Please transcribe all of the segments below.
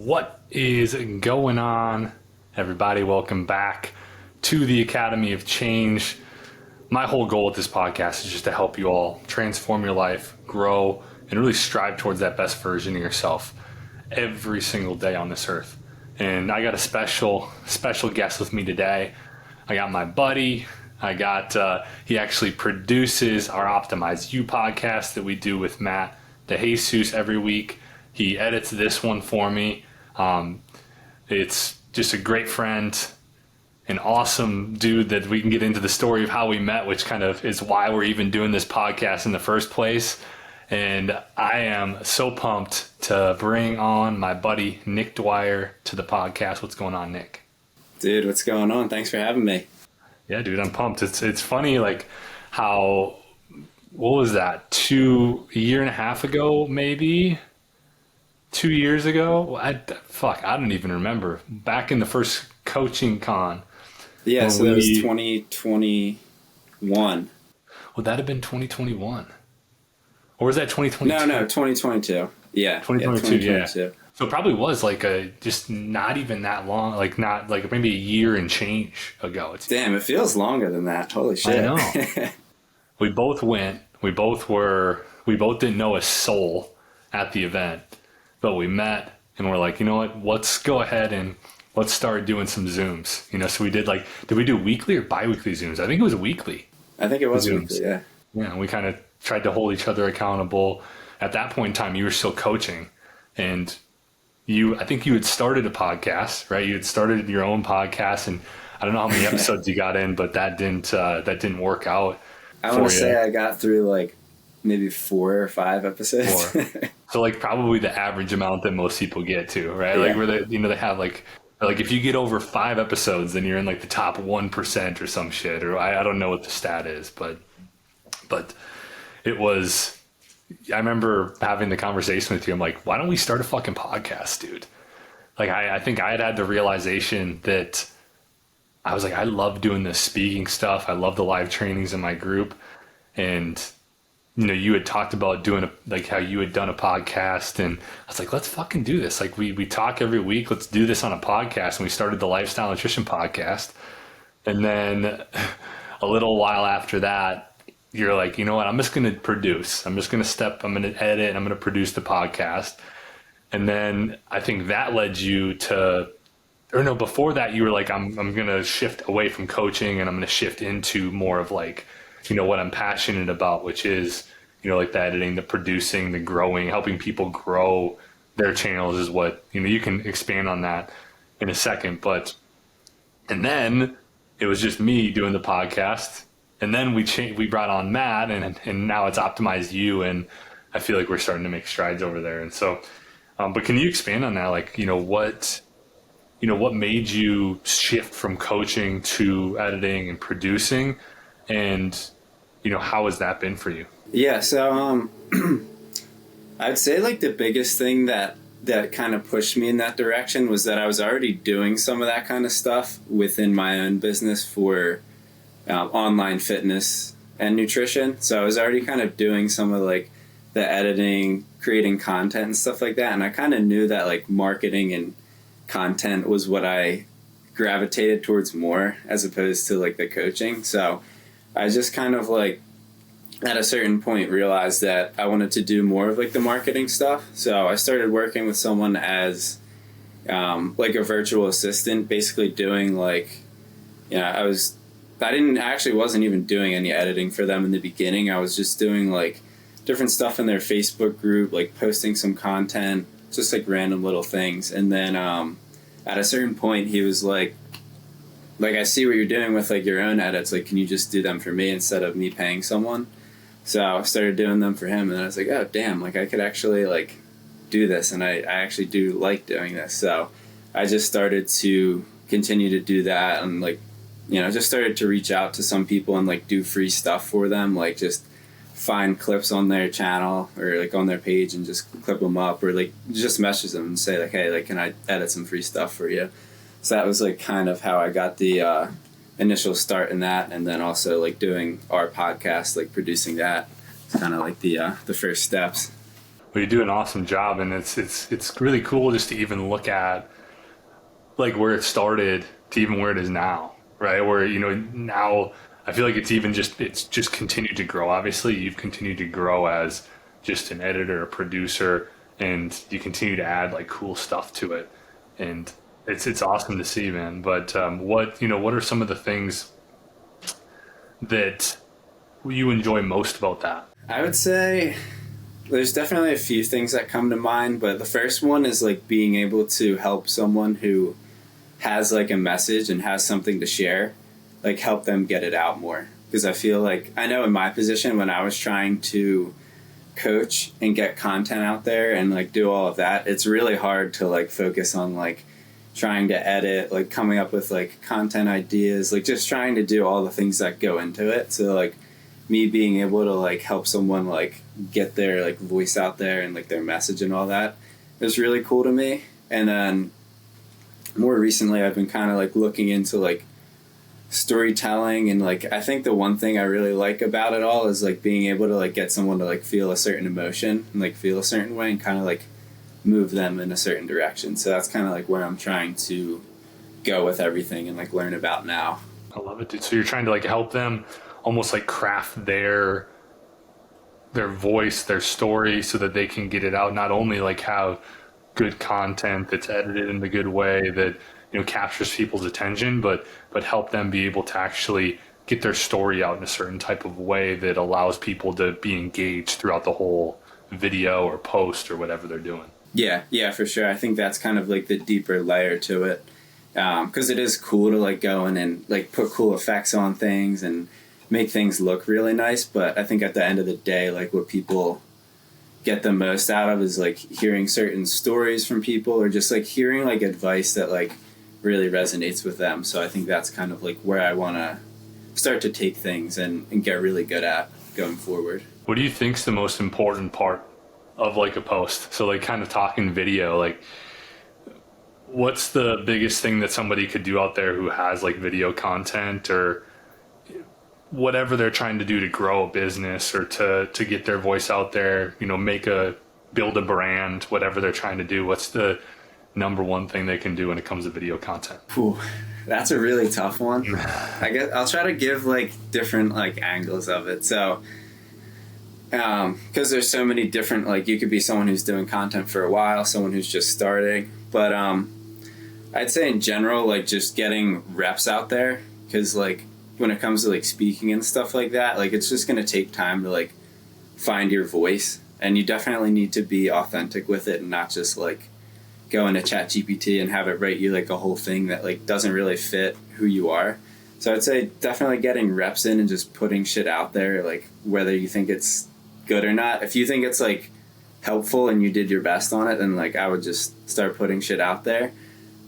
What is going on, everybody? Welcome back to the Academy of Change. My whole goal with this podcast is just to help you all transform your life, grow, and really strive towards that best version of yourself every single day on this earth. And I got a special guest with me today. I got my buddy. He actually produces our Optimize You podcast that we do with Matt DeJesus every week. He edits this one for me. It's just a great friend, an awesome dude that we can get into the story of how we met, which kind of is why we're even doing this podcast in the first place. And I am so pumped to bring on my buddy, Nick Dwyer, to the podcast. What's going on, Nick? Dude, what's going on? Thanks for having me. Yeah, dude, I'm pumped. It's funny, like how, what was that? A year and a half ago, maybe 2 years ago. I don't even remember. Back in the first coaching con. Yeah, so that was 2021. Would that have been 2021? Or was that 2022? No, 2022. Yeah. 2022, yeah. So it probably was like just not even that long, like not like maybe a year and change ago. Damn, it feels longer than that. Holy shit. I know. We both went. We both didn't know a soul at the event, but we met and we're like, you know what? Let's go ahead and let's start doing some Zooms. So we did did we do weekly or bi-weekly Zooms? I think it was weekly. I think it was Zooms. weekly, yeah. Yeah, and we kind of tried to hold each other accountable. At that point in time, you were still coaching, and I think you had started a podcast, right? You had started your own podcast, and I don't know how many episodes you got in, but that didn't work out. I want to say I got through maybe 4 or 5 episodes. 4. So probably the average amount that most people get to, right? Yeah. Where they have like if you get over 5 episodes, then you're in the top 1% or some shit, or I don't know what the stat is, but it was. I remember having the conversation with you. I'm like, why don't we start a fucking podcast, dude? I think I had the realization that I was like, I love doing this speaking stuff. I love the live trainings in my group. And, you had talked about doing how you had done a podcast. And I was like, let's fucking do this. We talk every week. Let's do this on a podcast. And we started the Lifestyle Nutrition podcast. And then a little while after that, you're like, you know what? I'm just going to produce. I'm going to edit, and I'm going to produce the podcast. And then I think that led you to, before that you were like, I'm going to shift away from coaching, and I'm going to shift into more of what I'm passionate about, which is, the editing, the producing, the growing, helping people grow their channels is what, you can expand on that in a second. And then it was just me doing the podcast. And then we brought on Matt, and now it's Optimize You, and I feel like we're starting to make strides over there. And so, but can you expand on that? What made you shift from coaching to editing and producing, and how has that been for you? Yeah, so I'd say the biggest thing that kind of pushed me in that direction was that I was already doing some of that kind of stuff within my own business for online fitness and nutrition. So I was already kind of doing some of the editing, creating content and stuff like that. And I kind of knew that marketing and content was what I gravitated towards more as opposed to the coaching. So I just kind of at a certain point realized that I wanted to do more of the marketing stuff. So I started working with someone as a virtual assistant, basically doing I actually wasn't even doing any editing for them in the beginning. I was just doing different stuff in their Facebook group, posting some content, just random little things. And then at a certain point he was like, I see what you're doing with your own edits. Can you just do them for me instead of me paying someone? So I started doing them for him, and I was like, oh damn, I could actually do this, and I actually do like doing this. So I just started to continue to do that, and just started to reach out to some people and do free stuff for them, just find clips on their channel or on their page and just clip them up, or just message them and say hey, can I edit some free stuff for you? So that was kind of how I got the initial start in that, and then also doing our podcast, producing that. It's kind of the first steps. Well, you do an awesome job, and it's really cool just to even look at like where it started to even where it is now, right? Where now I feel like it's just continued to grow. Obviously, you've continued to grow as just an editor, a producer, and you continue to add like cool stuff to it, and it's awesome to see, man. But what are some of the things that you enjoy most about that? I would say there's definitely a few things that come to mind, but the first one is like being able to help someone who has like a message and has something to share, like help them get it out more. Because I feel like, I know in my position when I was trying to coach and get content out there and like do all of that, it's really hard to like focus on like trying to edit, like coming up with like content ideas, like just trying to do all the things that go into it. So like me being able to like help someone like get their like voice out there and like their message and all that is really cool to me. And then more recently I've been kind of like looking into like storytelling, and like I think the one thing I really like about it all is like being able to like get someone to like feel a certain emotion and like feel a certain way and kind of like move them in a certain direction. So that's kind of like where I'm trying to go with everything and like learn about now. I love it, dude. So you're trying to like help them almost like craft their voice, their story, so that they can get it out. Not only like have good content that's edited in a good way that captures people's attention, but help them be able to actually get their story out in a certain type of way that allows people to be engaged throughout the whole video or post or whatever they're doing. Yeah, for sure. I think that's kind of like the deeper layer to it, because it is cool to like go in and like put cool effects on things and make things look really nice. But I think at the end of the day, like what people get the most out of is like hearing certain stories from people, or just like hearing like advice that like really resonates with them. So I think that's kind of like where I want to start to take things and get really good at going forward. What do you think's the most important part of like a post? So like kind of talking video, like what's the biggest thing that somebody could do out there who has like video content or whatever they're trying to do to grow a business or to get their voice out there, build a brand, whatever they're trying to do? What's the number one thing they can do when it comes to video content? Ooh, that's a really tough one. I guess I'll try to give like different like angles of it. So because there's so many different, like you could be someone who's doing content for a while, someone who's just starting, but I'd say in general, like just getting reps out there, because like when it comes to like speaking and stuff like that, like it's just going to take time to like find your voice, and you definitely need to be authentic with it and not just like go into ChatGPT and have it write you like a whole thing that like doesn't really fit who you are. So I'd say definitely getting reps in and just putting shit out there, like whether you think it's good or not. If you think it's like helpful and you did your best on it, then like I would just start putting shit out there.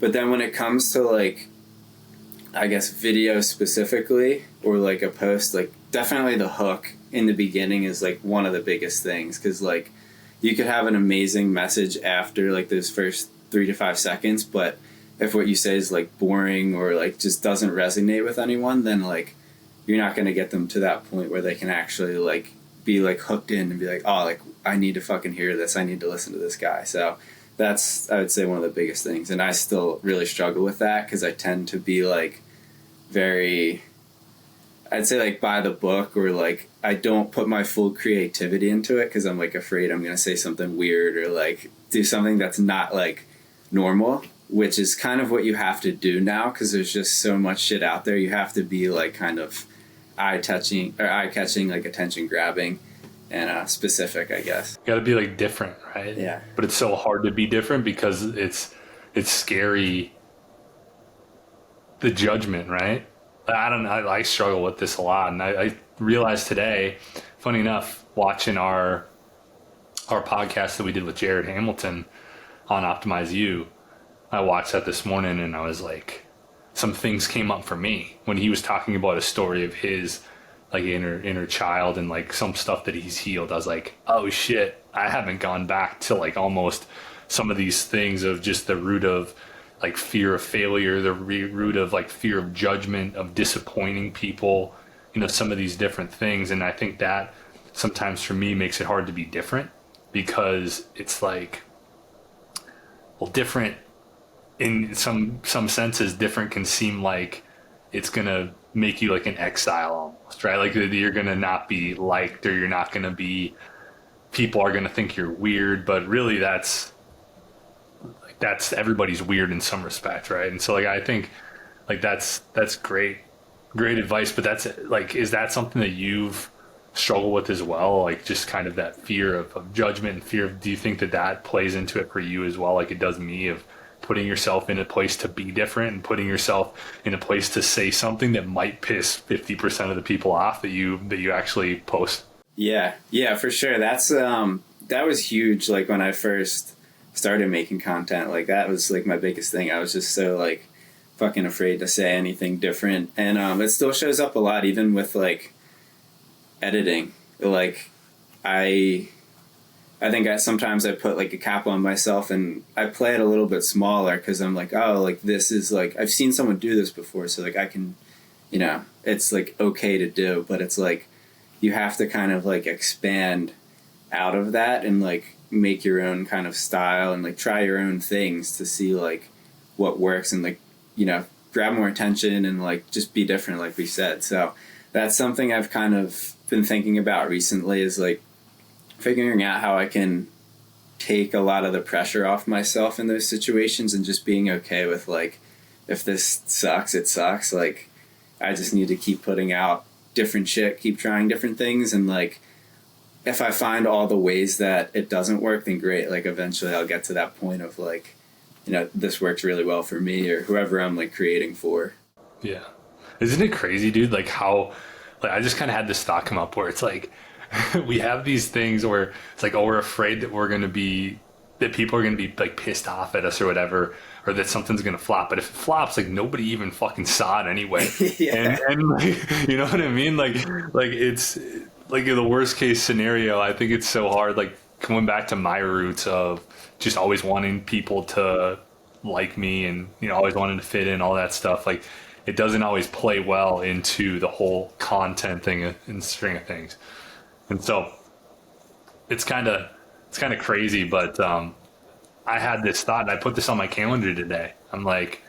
But then when it comes to like, I guess video specifically, or like a post, like definitely the hook in the beginning is like one of the biggest things, because like you could have an amazing message after like those first 3 to 5 seconds, but if what you say is like boring or like just doesn't resonate with anyone, then like you're not going to get them to that point where they can actually like be like hooked in and be like, oh, like I need to fucking hear this, I need to listen to this guy. So that's, I would say, one of the biggest things. And I still really struggle with that, because I tend to be like very, I'd say like by the book, or like I don't put my full creativity into it because I'm like afraid I'm gonna say something weird or like do something that's not like normal, which is kind of what you have to do now, because there's just so much shit out there. You have to be like kind of eye catching, like attention grabbing and specific, I guess. Got to be like different, right? Yeah. But it's so hard to be different because it's scary, the judgment, right? I don't know. I struggle with this a lot, and I realized today, funny enough, watching our podcast that we did with Jared Hamilton on Optimize You, I watched that this morning, and I was like, some things came up for me when he was talking about a story of his like inner child and like some stuff that he's healed. I was like, oh shit, I haven't gone back to like almost some of these things of just the root of like fear of failure, the root of like fear of judgment, of disappointing people, some of these different things. And I think that sometimes for me makes it hard to be different, because it's like, well, different in some senses. Different can seem like it's gonna make you like an exile almost, right? Like you're gonna not be liked, or you're not gonna be. People are gonna think you're weird, but really that's everybody's weird in some respect, right? And so like I think like that's great advice, but that's like, is that something that you've struggled with as well? Like just kind of that fear of judgment and fear of, do you think that that plays into it for you as well? Like it does me, of putting yourself in a place to be different and putting yourself in a place to say something that might piss 50% of the people off that you actually post. Yeah, for sure. That was huge. Like when I first started making content, like that was like my biggest thing. I was just so like fucking afraid to say anything different, and it still shows up a lot, even with like editing. Like I think sometimes I put like a cap on myself and I play it a little bit smaller because I'm like, oh, like this is like I've seen someone do this before, so like I can, it's like okay to do, but it's like you have to kind of like expand out of that and like make your own kind of style and like try your own things to see like what works and like, grab more attention and like just be different, like we said. So that's something I've kind of been thinking about recently, is like figuring out how I can take a lot of the pressure off myself in those situations and just being okay with like, if this sucks, it sucks. Like I just need to keep putting out different shit, keep trying different things, and like if I find all the ways that it doesn't work, then great. Like eventually I'll get to that point of like, this works really well for me or whoever I'm like creating for. Yeah. Isn't it crazy, dude? Like how, like I just kind of had this thought come up where it's like, we have these things where it's like, oh, we're afraid that that people are going to be like pissed off at us or whatever, or that something's going to flop. But if it flops, like nobody even fucking saw it anyway. Yeah. And like, you know what I mean? Like it's like in the worst case scenario, I think it's so hard, like coming back to my roots of just always wanting people to like me and, always wanting to fit in, all that stuff. Like it doesn't always play well into the whole content thing and string of things. And so it's kind of crazy, but I had this thought and I put this on my calendar today. I'm like,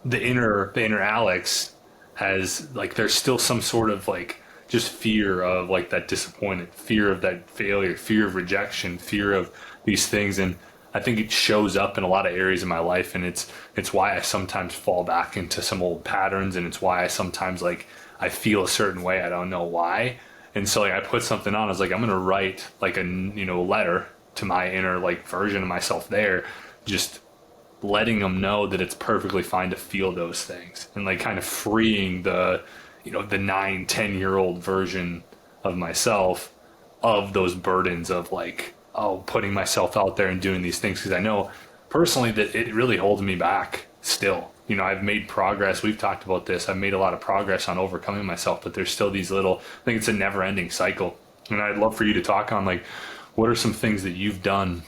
the inner Alex has like, there's still some sort of like just fear of like that disappointment, fear of that failure, fear of rejection, fear of these things. And I think it shows up in a lot of areas of my life, and it's why I sometimes fall back into some old patterns, and it's why I sometimes like I feel a certain way. I don't know why. And so like I put something on. I was like, I'm gonna write like a letter to my inner like version of myself there, just letting them know that it's perfectly fine to feel those things, and like kind of freeing the the 9-10-year-old version of myself of those burdens of like, oh, putting myself out there and doing these things, because I know personally that it really holds me back still. I've made progress. We've talked about this. I've made a lot of progress on overcoming myself, but there's still these little, I think it's a never ending cycle. And I'd love for you to talk on like, what are some things that you've done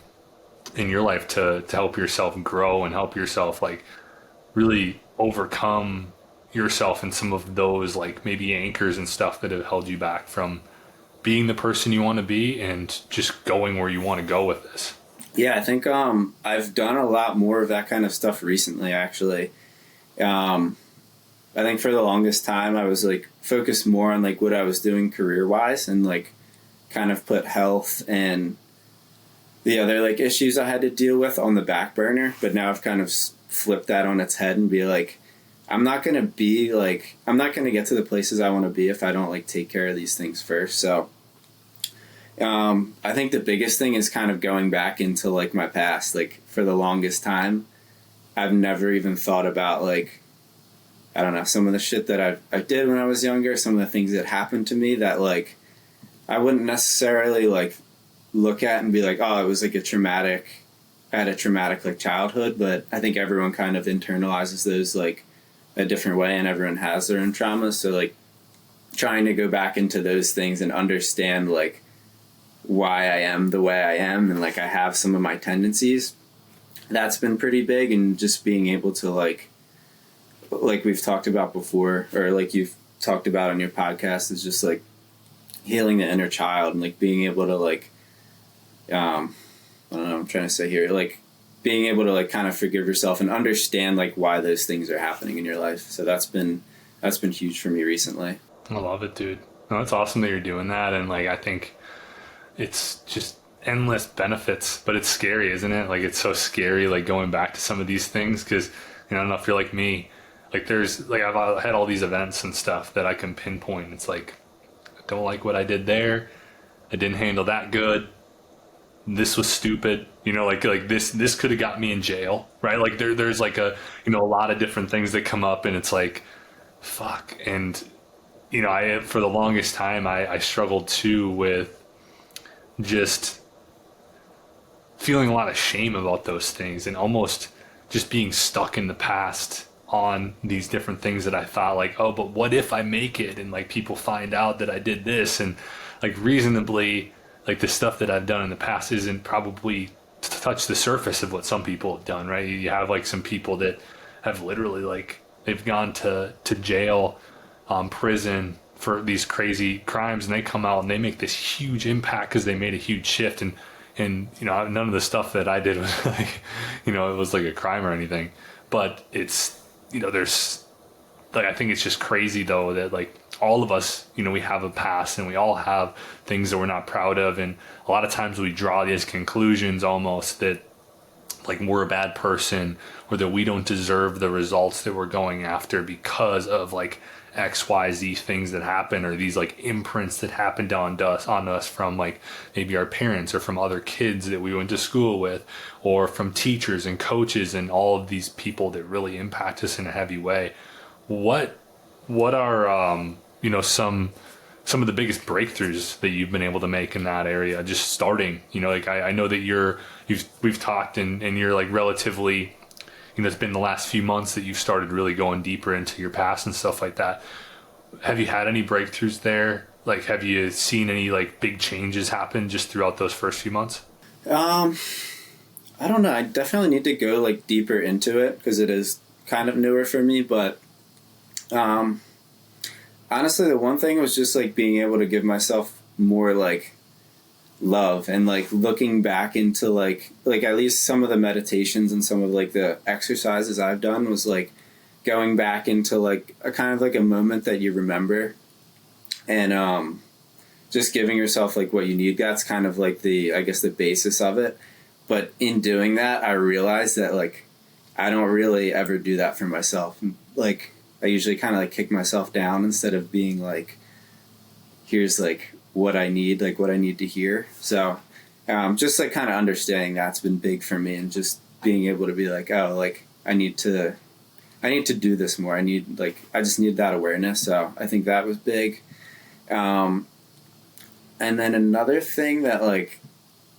in your life to help yourself grow and help yourself like really overcome yourself and some of those like maybe anchors and stuff that have held you back from being the person you want to be and just going where you want to go with this? Yeah, I think I've done a lot more of that kind of stuff recently, actually. I think for the longest time I was like focused more on like what I was doing career wise, and like kind of put health and the other like issues I had to deal with on the back burner. But now I've kind of flipped that on its head and be like, I'm not going to get to the places I want to be if I don't like take care of these things first. So I think the biggest thing is kind of going back into like my past. Like for the longest time, I've never even thought about like, I don't know, some of the shit that I did when I was younger, some of the things that happened to me that like I wouldn't necessarily like look at and be like, oh, it was like I had a traumatic like childhood. But I think everyone kind of internalizes those like a different way, and everyone has their own traumas. So like trying to go back into those things and understand like why I am the way I am, and like I have some of my tendencies, that's been pretty big. And just being able to like we've talked about before, or like you've talked about on your podcast, is just like healing the inner child and like being able to like I don't know what I'm trying to say here, like being able to like kind of forgive yourself and understand like why those things are happening in your life. So that's been huge for me recently. I love it, dude. No, it's awesome that you're doing that. And like, I think it's just endless benefits, but it's scary, isn't it? Like, it's so scary, like going back to some of these things. Cause I don't know if you're like me, like there's like, I've had all these events and stuff that I can pinpoint. It's like, I don't like what I did there. I didn't handle that good. This was stupid. Like this could have got me in jail, right? Like there's like a lot of different things that come up, and it's like, fuck. And I for the longest time I struggled too with just feeling a lot of shame about those things, and almost just being stuck in the past on these different things that I thought like, oh, but what if I make it and like people find out that I did this, and like reasonably, like the stuff that I've done in the past isn't probably to touch the surface of what some people have done, right? You have like some people that have literally like they've gone to jail, prison for these crazy crimes, and they come out and they make this huge impact because they made a huge shift. And none of the stuff that I did was like, it was like a crime or anything, but it's, there's like, I think it's just crazy though that like all of us, we have a past and we all have things that we're not proud of, and a lot of times we draw these conclusions almost that like we're a bad person, or that we don't deserve the results that we're going after because of like XYZ things that happen, or these like imprints that happened on us from like maybe our parents or from other kids that we went to school with, or from teachers and coaches and all of these people that really impact us in a heavy way. What are some of the biggest breakthroughs that you've been able to make in that area, just starting? Like I know that we've talked, and you're like relatively, it's been the last few months that you've started really going deeper into your past and stuff like that. Have you had any breakthroughs there? Like, have you seen any like big changes happen just throughout those first few months? I don't know. I definitely need to go like deeper into it because it is kind of newer for me. But honestly, the one thing was just like being able to give myself more like love, and like looking back into like at least some of the meditations and some of like the exercises I've done was like going back into like a kind of like a moment that you remember, and just giving yourself like what you need. That's kind of like I guess the basis of it. But in doing that, I realized that like I don't really ever do that for myself. Like I usually kind of like kick myself down instead of being like, here's like what I need to hear. So just like kind of understanding that's been big for me, and just being able to be like, oh, like I need to do this more. I just need that awareness. So I think that was big. And then another thing that like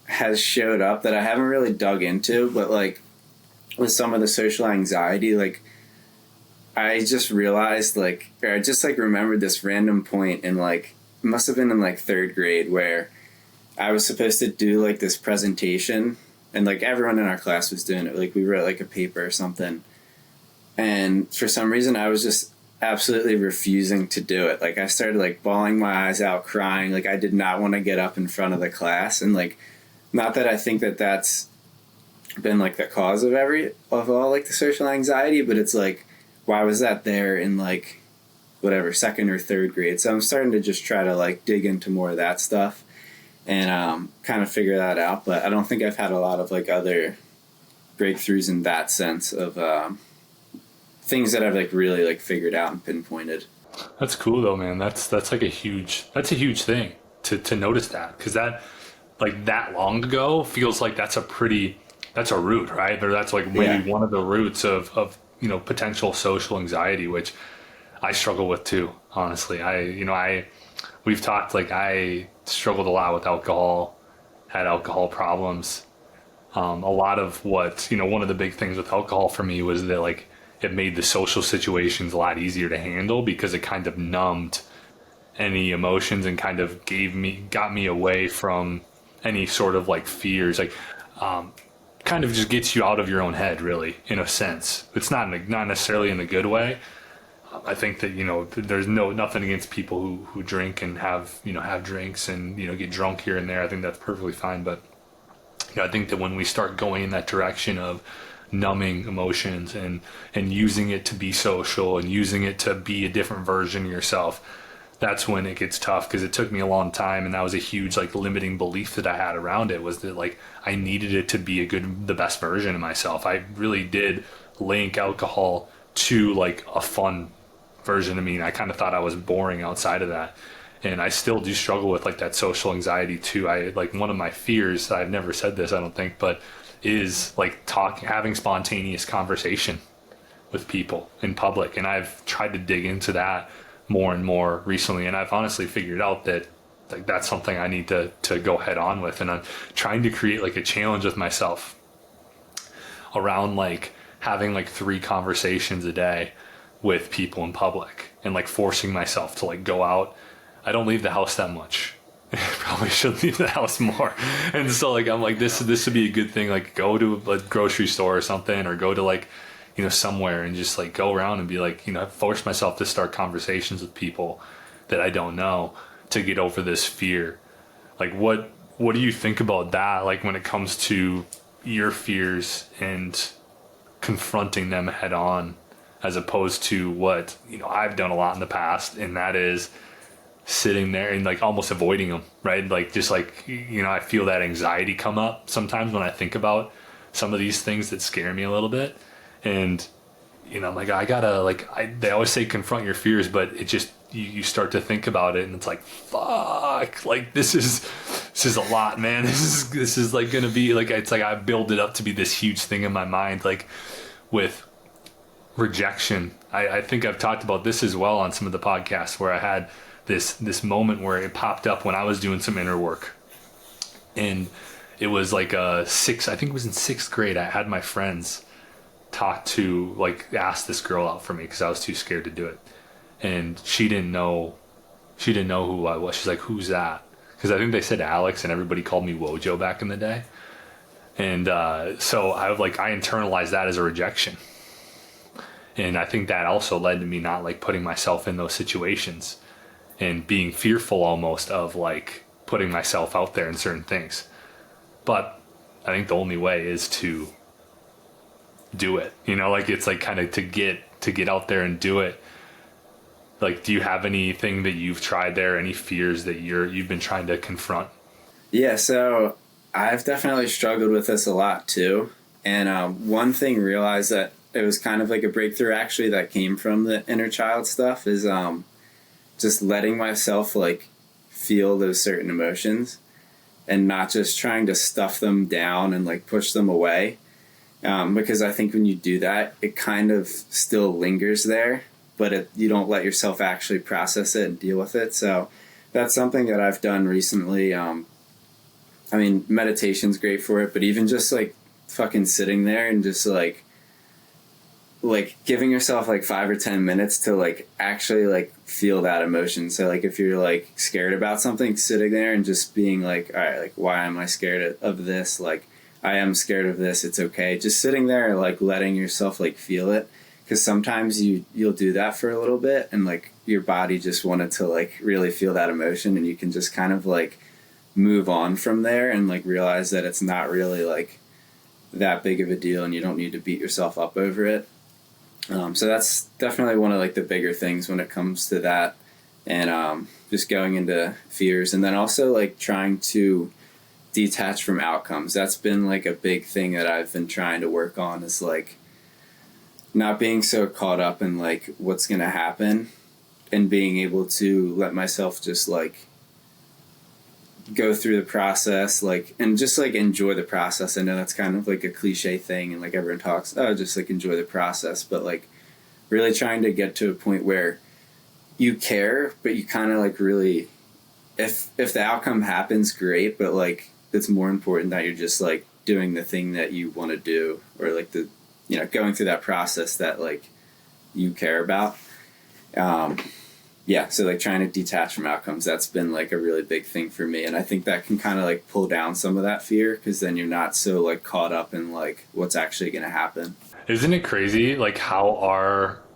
has showed up that I haven't really dug into, but like with some of the social anxiety, like I just realized like, or I just like remembered this random point in like, it must have been in like third grade, where I was supposed to do like this presentation, and like everyone in our class was doing it. Like we wrote like a paper or something. And for some reason I was just absolutely refusing to do it. Like I started like bawling my eyes out, crying. Like I did not want to get up in front of the class. And like, not that I think that that's been like the cause of all like the social anxiety, but it's like, why was that there in like whatever second or third grade? So I'm starting to just try to like dig into more of that stuff and kind of figure that out. But I don't think I've had a lot of like other breakthroughs in that sense of things that I've like really like figured out and pinpointed. That's cool though, man. That's like a huge thing to notice that, because that like that long ago feels like that's a root, right? Or that's like maybe one of the roots of potential social anxiety, which I struggle with too, honestly. We've talked, like I struggled a lot with alcohol, had alcohol problems. A lot of what, one of the big things with alcohol for me was that like it made the social situations a lot easier to handle, because it kind of numbed any emotions and kind of got me away from any sort of like fears. Like, kind of just gets you out of your own head, really, in a sense. It's not necessarily in a good way. I think that there's nothing against people who drink and have drinks and get drunk here and there. I think that's perfectly fine, but I think that when we start going in that direction of numbing emotions and using it to be social and using it to be a different version of yourself, that's when it gets tough, because it took me a long time, and that was a huge like limiting belief that I had around it, was that like I needed it to be the best version of myself. I really did link alcohol to like a fun version of me, and I kind of thought I was boring outside of that. And I still do struggle with like that social anxiety too. I like, one of my fears, I've never said this I don't think, but is like having spontaneous conversation with people in public. And I've tried to dig into that more and more recently, and I've honestly figured out that like that's something I need to go head on with. And I'm trying to create like a challenge with myself around like having like 3 conversations a day with people in public, and like forcing myself to like go out. I don't leave the house that much. Probably should leave the house more. And so like I'm like, this would be a good thing, like go to a grocery store or something, or go to like, you know, somewhere, and just like go around and be like, you know, force myself to start conversations with people that I don't know, to get over this fear. Like what do you think about that, like when it comes to your fears and confronting them head on, as opposed to what, you know, I've done a lot in the past, and that is sitting there and like almost avoiding them, right? Like just like, you know, I feel that anxiety come up sometimes when I think about some of these things that scare me a little bit. And, you know, I'm like, I gotta like, they always say confront your fears, but it just, you start to think about it, and it's like, fuck, like this is a lot, man. This is like gonna be like, it's like I build it up to be this huge thing in my mind, like with rejection. I think I've talked about this as well on some of the podcasts, where I had this moment where it popped up when I was doing some inner work. And it was like I think it was in 6th grade. I had my friends ask this girl out for me, because I was too scared to do it. And she didn't know who I was. She's like, who's that? Because I think they said Alex, and everybody called me Wojo back in the day. And so I internalized that as a rejection. And I think that also led to me not like putting myself in those situations, and being fearful almost of like putting myself out there in certain things. But I think the only way is to do it, you know, like it's like kind of to get out there and do it. Like, do you have anything that you've tried there, any fears that you've been trying to confront? Yeah, so I've definitely struggled with this a lot too. And one thing realized that it was kind of like a breakthrough actually that came from the inner child stuff is just letting myself like feel those certain emotions, and not just trying to stuff them down and like push them away. Because I think when you do that, it kind of still lingers there, but you don't let yourself actually process it and deal with it. So that's something that I've done recently. I mean, meditation's great for it, but even just like fucking sitting there and just like giving yourself like 5 or 10 minutes to like actually like feel that emotion. So like if you're like scared about something, sitting there and just being like, all right, like why am I scared of this? Like I am scared of this. It's okay. Just sitting there, like letting yourself like feel it. Because sometimes you'll do that for a little bit, and like your body just wanted to like really feel that emotion, and you can just kind of like move on from there and like realize that it's not really like that big of a deal, and you don't need to beat yourself up over it. So that's definitely one of like the bigger things when it comes to that, and just going into fears, and then also like trying to detach from outcomes. That's been like a big thing that I've been trying to work on, is like not being so caught up in like what's going to happen, and being able to let myself just like go through the process, like, and just like enjoy the process. I know that's kind of like a cliche thing, and like everyone talks, oh, just like enjoy the process, but like really trying to get to a point where you care, but you kind of like really, if the outcome happens, great, but like it's more important that you're just like doing the thing that you want to do, or like the, you know, going through that process that like you care about. Yeah, so like trying to detach from outcomes, that's been like a really big thing for me, and I think that can kind of like pull down some of that fear, because then you're not so like caught up in like what's actually going to happen. Isn't it crazy like how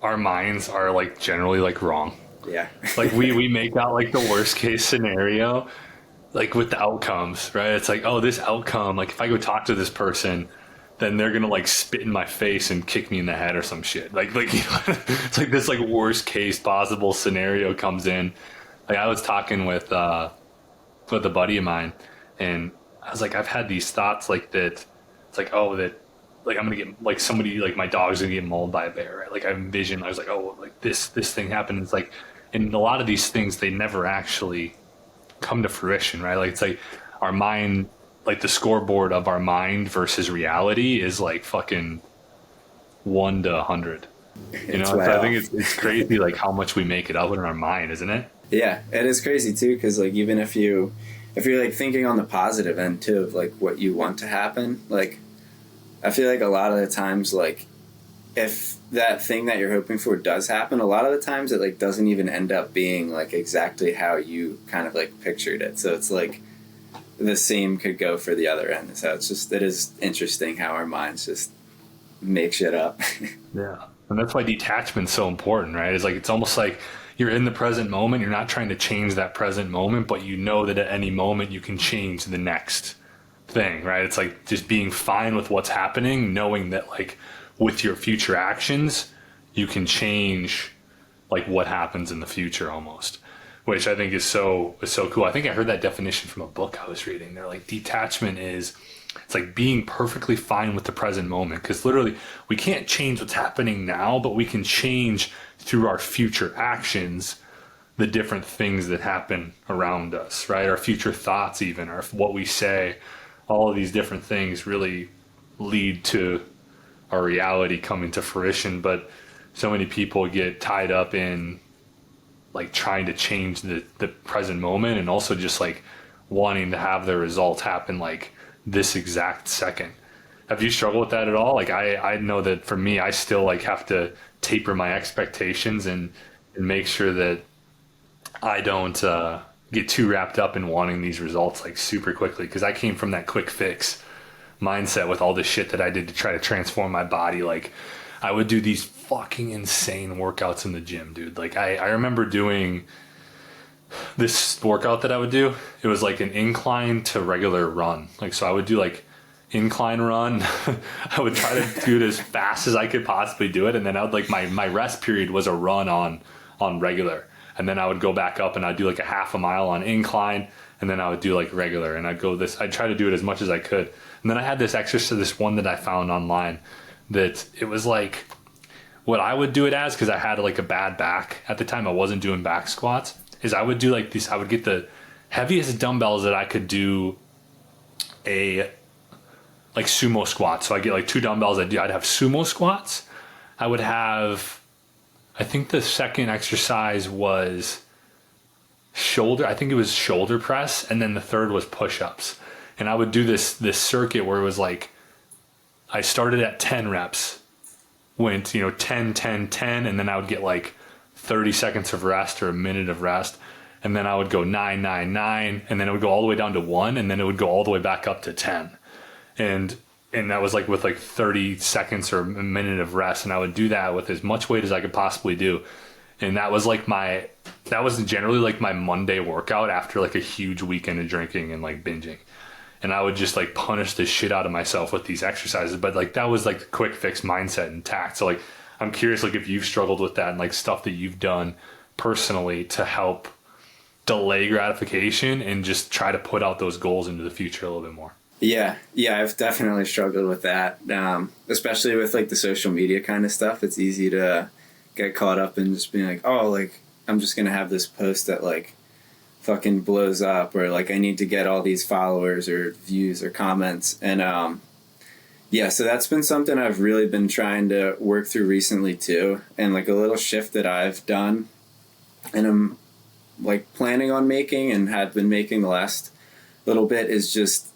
our minds are like generally like wrong? Yeah. Like we make out like the worst case scenario, like with the outcomes, right? It's like, oh, this outcome, like if I go talk to this person, then they're gonna like spit in my face and kick me in the head or some shit. Like you know, it's like this like worst case possible scenario comes in. Like I was talking with a buddy of mine, and I was like, I've had these thoughts like that. It's like, oh, that like I'm gonna get like somebody like my dog's gonna get mauled by a bear, right? Like I envisioned, I was like, oh, like this thing happened. It's like, and a lot of these things they never actually come to fruition, right? Like it's like our mind, like the scoreboard of our mind versus reality is like fucking 1 to 100. You It's know, way so I off. think it's crazy like how much we make it up in our mind, isn't it? Yeah, it is crazy too, because like even if you're like thinking on the positive end too of like what you want to happen, like I feel like a lot of the times, like if that thing that you're hoping for does happen, a lot of the times it like doesn't even end up being like exactly how you kind of like pictured it. So it's like the same could go for the other end. So it is interesting how our minds just make shit up. Yeah. And that's why detachment's so important, right? It's like it's almost like you're in the present moment, you're not trying to change that present moment, but you know that at any moment you can change the next thing, right? It's like just being fine with what's happening, knowing that like with your future actions, you can change like what happens in the future almost. Which I think is so cool. I think I heard that definition from a book I was reading. They're like detachment is it's like being perfectly fine with the present moment because literally we can't change what's happening now, but we can change through our future actions the different things that happen around us, right? Our future thoughts, even, or what we say, all of these different things really lead to our reality coming to fruition. But so many people get tied up in like trying to change the present moment and also just like wanting to have the results happen like this exact second. Have you struggled with that at all? Like I know that for me, I still like have to taper my expectations and make sure that I don't get too wrapped up in wanting these results like super quickly because I came from that quick fix mindset with all the shit that I did to try to transform my body. Like I would do these fucking insane workouts in the gym, dude. Like I remember doing this workout that I would do. It was like an incline to regular run. Like so I would do like incline run. I would try to do it as fast as I could possibly do it, and then I would like my rest period was a run on regular, and then I would go back up and I'd do like a half a mile on incline, and then I would do like regular, and I'd try to do it as much as I could, and then I had this exercise, this one that I found online, that it was like what I would do it as because I had like a bad back at the time. I wasn't doing back squats. Is I would do like these. I would get the heaviest dumbbells that I could do a like sumo squats. So I get like two dumbbells. I'd have sumo squats. I would have, I think the second exercise was shoulder. I think it was shoulder press. And then the third was push-ups. And I would do this circuit where it was like, I started at 10 reps, went, 10, 10, 10. And then I would get like 30 seconds of rest or a minute of rest. And then I would go 9, 9, 9. And then it would go all the way down to 1. And then it would go all the way back up to 10. And that was like with like 30 seconds or a minute of rest, and I would do that with as much weight as I could possibly do. And that was generally like my Monday workout after like a huge weekend of drinking and like binging. And I would just like punish the shit out of myself with these exercises, but like that was like the quick fix mindset intact. So like I'm curious like if you've struggled with that and like stuff that you've done personally to help delay gratification and just try to put out those goals into the future a little bit more. Yeah, I've definitely struggled with that, especially with like the social media kind of stuff. It's easy to get caught up in just being like, oh, like I'm just gonna have this post that like fucking blows up, or like I need to get all these followers or views or comments, and so that's been something I've really been trying to work through recently too, and like a little shift that I've done, and I'm like planning on making and have been making the last little bit is just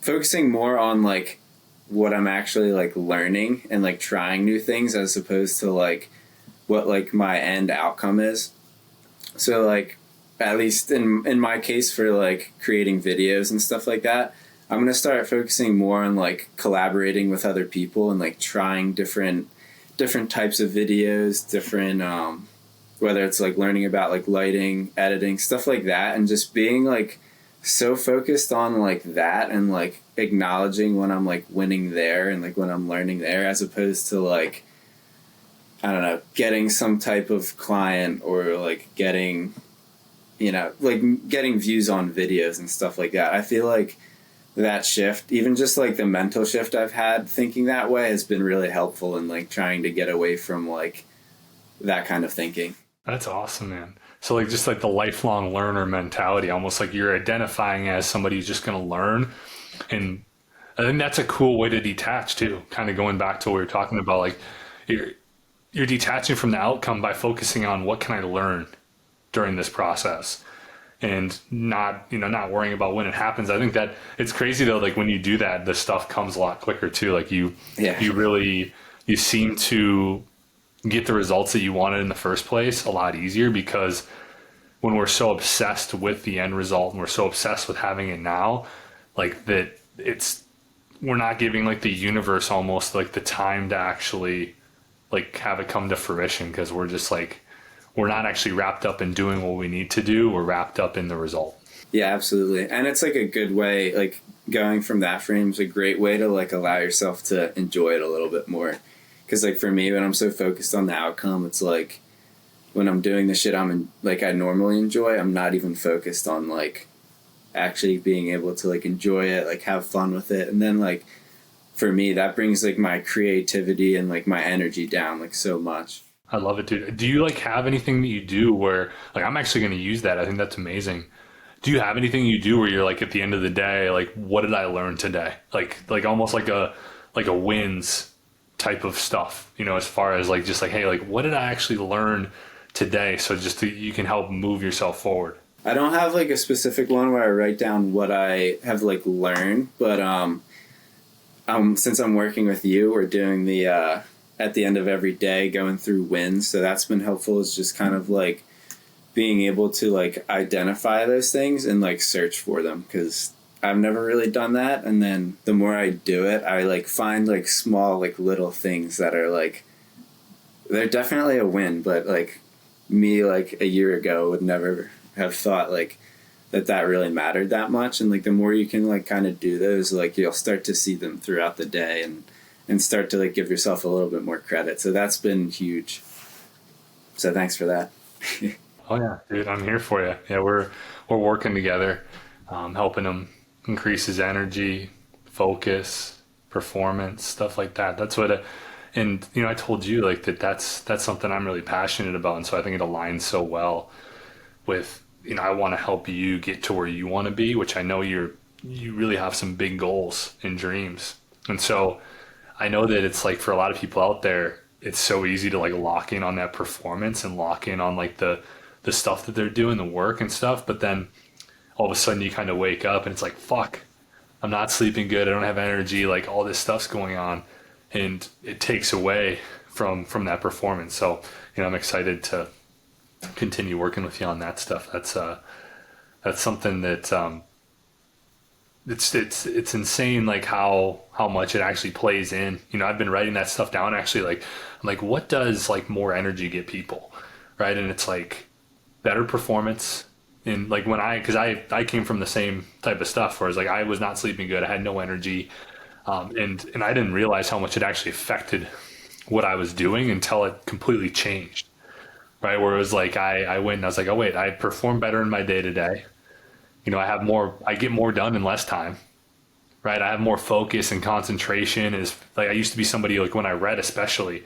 focusing more on like what I'm actually like learning and like trying new things as opposed to like what like my end outcome is. So like at least in my case for like creating videos and stuff like that, I'm going to start focusing more on like collaborating with other people and like trying different types of videos, different whether it's like learning about like lighting, editing, stuff like that, and just being like so focused on like that and like acknowledging when I'm like winning there and like when I'm learning there, as opposed to like, I don't know, getting some type of client or like getting, like getting views on videos and stuff like that. I feel like that shift, even just like the mental shift I've had thinking that way, has been really helpful in like trying to get away from like that kind of thinking. That's awesome, man. So like just like the lifelong learner mentality, almost like you're identifying as somebody who's just going to learn. And I think that's a cool way to detach too. Kind of going back to what we were talking about, like you're detaching from the outcome by focusing on what can I learn during this process, and not worrying about when it happens. I think that it's crazy though. Like when you do that, the stuff comes a lot quicker too. Like you seem to get the results that you wanted in the first place a lot easier, because when we're so obsessed with the end result and we're so obsessed with having it now, like that we're not giving like the universe almost like the time to actually like have it come to fruition, because we're just like, we're not actually wrapped up in doing what we need to do. We're wrapped up in the result. Yeah, absolutely. And it's like a good way, like going from that frame is a great way to like allow yourself to enjoy it a little bit more. Because like for me, when I'm so focused on the outcome, it's like when I'm doing the shit I normally enjoy, I'm not even focused on like actually being able to like enjoy it, like have fun with it. And then like for me, that brings like my creativity and like my energy down like so much. I love it, dude. Do you like have anything that you do where like, I'm actually going to use that? I think that's amazing. Do you have anything you do where you're like, at the end of the day, like, what did I learn today? Like almost like a wins type of stuff, as far as like, just like, hey, like, what did I actually learn today? So you can help move yourself forward. I don't have like a specific one where I write down what I have like learned, but since I'm working with you, we're doing the at the end of every day going through wins, so that's been helpful. Is just kind of like being able to like identify those things and like search for them, because I've never really done that. And then the more I do it, I like find like small like little things that are like, they're definitely a win, but like me like a year ago would never have thought like that really mattered that much. And like the more you can like kind of do those, like you'll start to see them throughout the day and start to like give yourself a little bit more credit. So that's been huge. So thanks for that. Oh yeah, dude, I'm here for you. Yeah, we're working together, helping him increase his energy, focus, performance, stuff like that. That's what and I told you like that's something I'm really passionate about. And so I think it aligns so well with, I want to help you get to where you want to be, which I know you really have some big goals and dreams. And so I know that it's like for a lot of people out there, it's so easy to like lock in on that performance and lock in on like the stuff that they're doing, the work and stuff. But then all of a sudden you kind of wake up and it's like, fuck, I'm not sleeping good. I don't have energy. Like all this stuff's going on, and it takes away from that performance. So, I'm excited to continue working with you on that stuff. That's something that, it's insane. Like how much it actually plays in, I've been writing that stuff down actually. Like, I'm like, what does like more energy get people? Right. And it's like better performance. And like cause I came from the same type of stuff where it's like, I was not sleeping good. I had no energy. And I didn't realize how much it actually affected what I was doing until it completely changed. Right. Where it was like, I went and I was like, oh wait, I perform better in my day to day. I get more done in less time. Right. I have more focus and concentration. Is like, I used to be somebody like when I read, especially,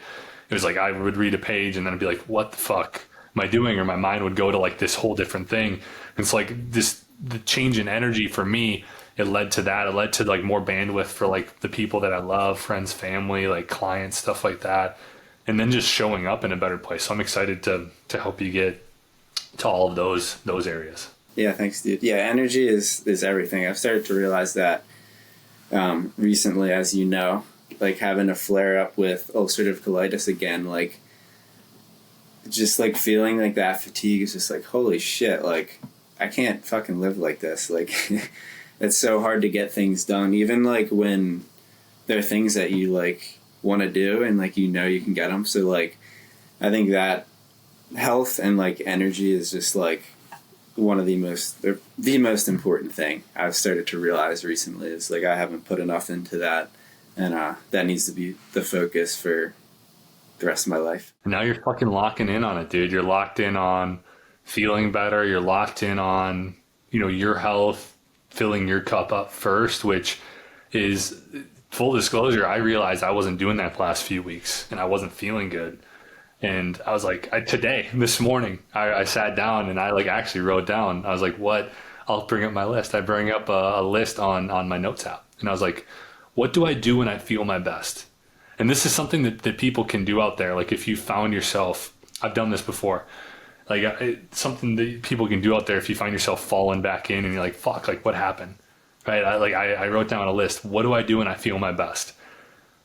it was like, I would read a page and then I'd be like, what the fuck am I doing? Or my mind would go to like this whole different thing. And it's like the change in energy for me, it led to that. It led to like more bandwidth for like the people that I love, friends, family, like clients, stuff like that. And then just showing up in a better place. So I'm excited to help you get to all of those areas. Yeah, thanks, dude. Yeah, energy is everything. I've started to realize that recently, as you know, like having a flare up with ulcerative colitis again, like just like feeling like that fatigue is just like, holy shit, like I can't fucking live like this. Like it's so hard to get things done, even like when there are things that you like want to do and like you can get them. So like I think that health and like energy is just like one of the most important thing I've started to realize recently is like I haven't put enough into that, and that needs to be the focus for the rest of my life. And now you're fucking locking in on it, dude. You're locked in on feeling better. You're locked in on, your health, filling your cup up first, which is full disclosure. I realized I wasn't doing that the last few weeks and I wasn't feeling good. And I was like, this morning, I sat down and I like actually wrote down, I was like, what? I'll bring up my list. I bring up a list on my notes app. And I was like, what do I do when I feel my best? And this is something that people can do out there. Like if you found yourself, I've done this before, like something that people can do out there. If you find yourself falling back in and you're like, fuck, like what happened? Right. I wrote down a list. What do I do when I feel my best?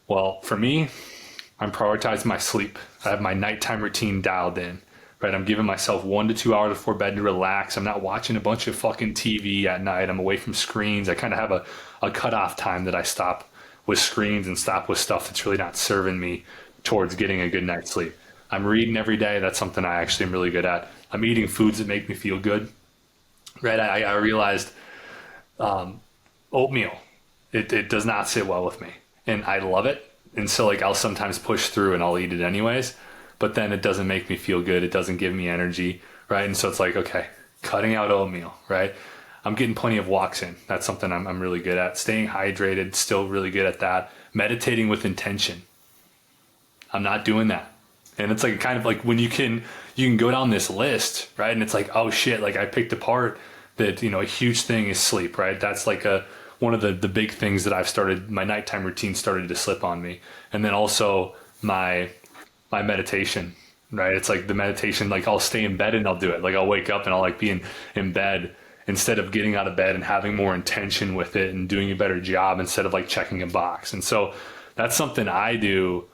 Well, for me, I'm prioritizing my sleep. I have my nighttime routine dialed in, right? I'm giving myself 1 to 2 hours before bed to relax. I'm not watching a bunch of fucking TV at night. I'm away from screens. I kind of have a cutoff time that I stop with screens and stop with stuff that's really not serving me towards getting a good night's sleep. I'm reading every day. That's something I actually am really good at. I'm eating foods that make me feel good, right? I realized oatmeal, it does not sit well with me, and I love it. And so like I'll sometimes push through and I'll eat it anyways, but then it doesn't make me feel good. It doesn't give me energy, right? And so it's like, okay, cutting out oatmeal, right? I'm getting plenty of walks in. That's something I'm really good at. Staying hydrated, still really good at that. Meditating with intention. I'm not doing that. And it's like kind of like when you can go down this list, right? And it's like, oh shit, like I picked apart that, a huge thing is sleep, right? That's like one of the big things that I've started, my nighttime routine started to slip on me. And then also my meditation, right? It's like the meditation, like I'll stay in bed and I'll do it. Like I'll wake up and I'll like be in bed instead of getting out of bed and having more intention with it and doing a better job instead of like checking a box. And so that's something I do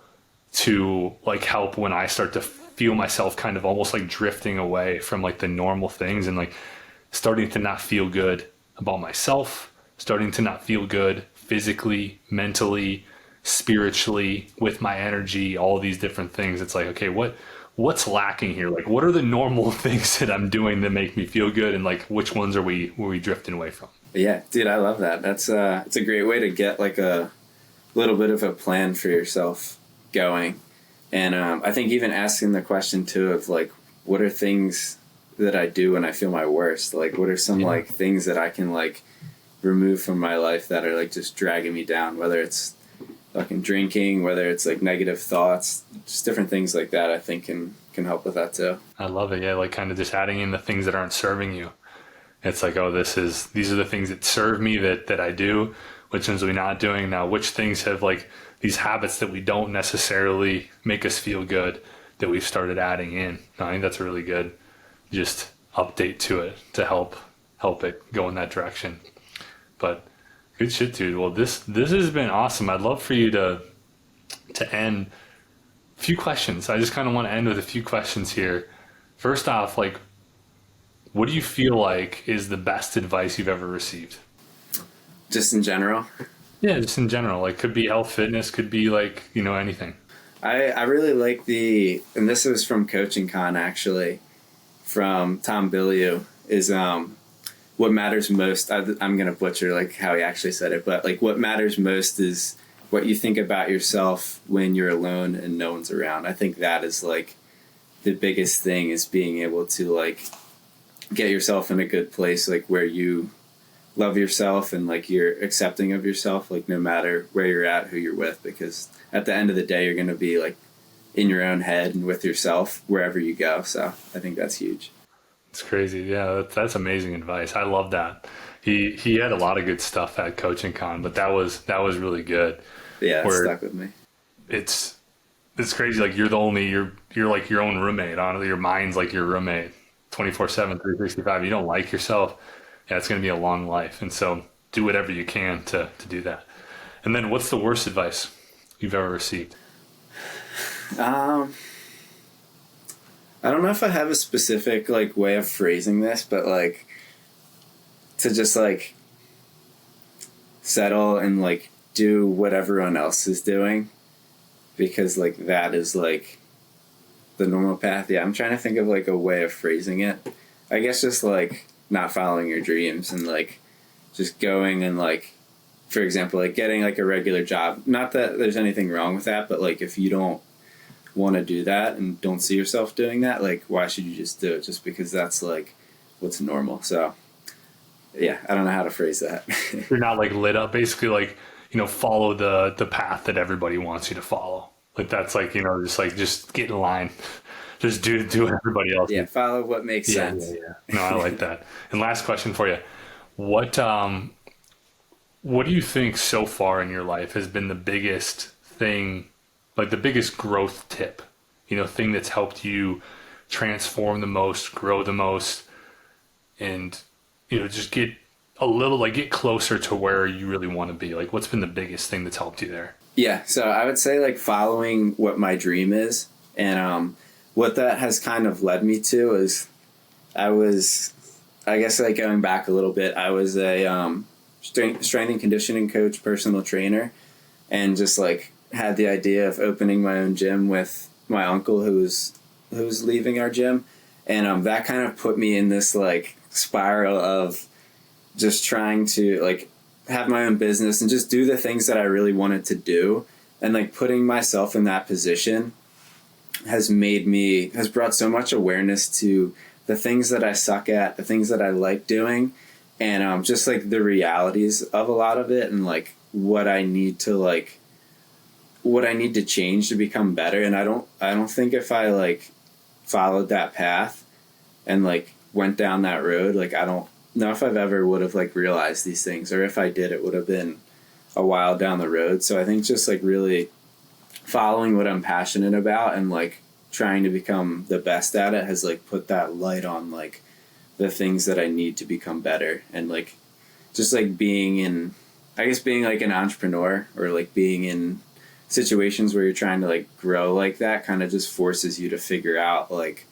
to like help when I start to feel myself kind of almost like drifting away from like the normal things and like starting to not feel good about myself, starting to not feel good physically, mentally, spiritually, with my energy, all these different things. It's like, okay, what's lacking here? Like, what are the normal things that I'm doing that make me feel good? And like, which ones are we drifting away from? Yeah, dude, I love that. That's it's a great way to get like a little bit of a plan for yourself going. And I think even asking the question too of like, what are things that I do when I feel my worst? Like, what are some like things that I can like remove from my life that are like just dragging me down, whether it's fucking drinking, whether it's like negative thoughts, just different things like that. I think can help with that too. I love it. Yeah. Like kind of just adding in the things that aren't serving you. It's like, oh, these are the things that serve me that I do. Which ones are we not doing now? Which things have like these habits that we don't necessarily make us feel good that we've started adding in? I think that's a really good just update to it to help it go in that direction. But good shit, dude. Well, this has been awesome. I'd love for you to end a few questions. I just kind of want to end with a few questions here. First off, like, what do you feel like is the best advice you've ever received? Just in general? Yeah, just in general. Like, could be health, fitness, could be like, anything. I really like and this was from Coaching Con actually, from Tom Bilyeu, is what matters most. I'm going to butcher like how he actually said it, but like what matters most is what you think about yourself when you're alone and no one's around. I think that is like the biggest thing, is being able to like get yourself in a good place, like where you love yourself and like you're accepting of yourself, like no matter where you're at, who you're with, because at the end of the day, you're going to be like in your own head and with yourself wherever you go. So I think that's huge. It's crazy. Yeah, that's amazing advice. I love that. He had a lot of good stuff at Coaching Con, but that was really good. Yeah, it stuck with me. It's crazy. Like you're like your own roommate. Honestly, your mind's like your roommate, 24/7, 365. You don't like yourself, yeah, it's going to be a long life. And so do whatever you can to do that. And then what's the worst advice you've ever received? I don't know if I have a specific like way of phrasing this, but like to just like settle and like do what everyone else is doing, because like that is like the normal path. Yeah, I'm trying to think of like a way of phrasing it. I guess just like not following your dreams and like just going and like, for example, like getting like a regular job. Not that there's anything wrong with that, but like if you don't want to do that and don't see yourself doing that, like why should you just do it just because that's like what's normal? So yeah, I don't know how to phrase that. You're not like lit up, basically, like, follow the path that everybody wants you to follow. Like that's like, just get in line. Just do what everybody else. Yeah, follow what makes sense. Yeah. No, I like that. And last question for you. What do you think so far in your life has been the biggest thing, like the biggest growth tip, thing that's helped you transform the most, grow the most, and, just get get closer to where you really want to be? Like, what's been the biggest thing that's helped you there? Yeah, so I would say like following what my dream is, and what that has kind of led me to is I guess like going back a little bit, I was a strength and conditioning coach, personal trainer, and just like had the idea of opening my own gym with my uncle who was leaving our gym, and that kind of put me in this like spiral of just trying to like have my own business and just do the things that I really wanted to do, and like putting myself in that position has brought so much awareness to the things that I suck at, the things that I like doing, and just like the realities of a lot of it, and like what I need to change to become better. And I don't think if I like followed that path and like went down that road, like I don't know if I've ever would have like realized these things, or if I did, it would have been a while down the road. So I think just like really following what I'm passionate about and like trying to become the best at it has like put that light on like the things that I need to become better. And like just like being like an entrepreneur, or like being in situations where you're trying to like grow like that, kind of just forces you to figure out like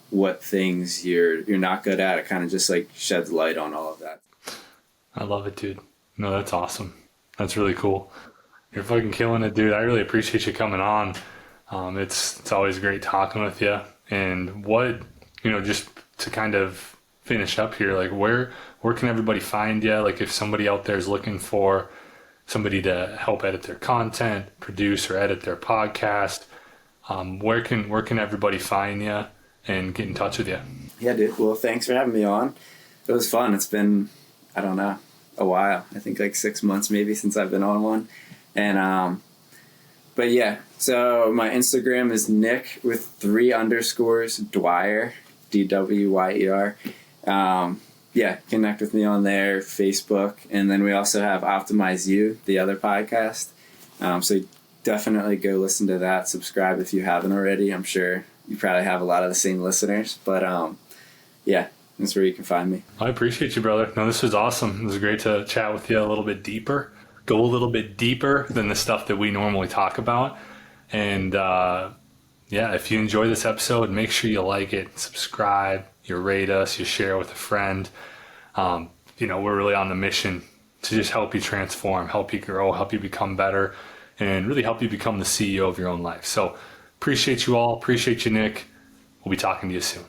what things you're not good at. It kind of just like sheds light on all of that. I love it, dude. No, that's awesome. That's really cool. You're fucking killing it, dude. I really appreciate you coming on. It's always great talking with you. And what, just to kind of finish up here, like where can everybody find you? Like if somebody out there is looking for somebody to help edit their content, produce or edit their podcast, where can everybody find you and get in touch with you? Yeah, dude. Well, thanks for having me on. It was fun. It's been, I don't know, a while. I think like 6 months maybe since I've been on one. And, but yeah, so my Instagram is Nick with 3 underscores, Dwyer, Dwyer. Yeah, connect with me on there, Facebook. And then we also have Optimize You, the other podcast. So definitely go listen to that. Subscribe if you haven't already. I'm sure you probably have a lot of the same listeners, but yeah, that's where you can find me. I appreciate you, brother. No, this was awesome. It was great to chat with you a little bit deeper, go a little bit deeper than the stuff that we normally talk about. And yeah, if you enjoy this episode, make sure you like it, subscribe, you rate us, you share with a friend. We're really on the mission to just help you transform, help you grow, help you become better, and really help you become the CEO of your own life. So appreciate you all. Appreciate you, Nick. We'll be talking to you soon.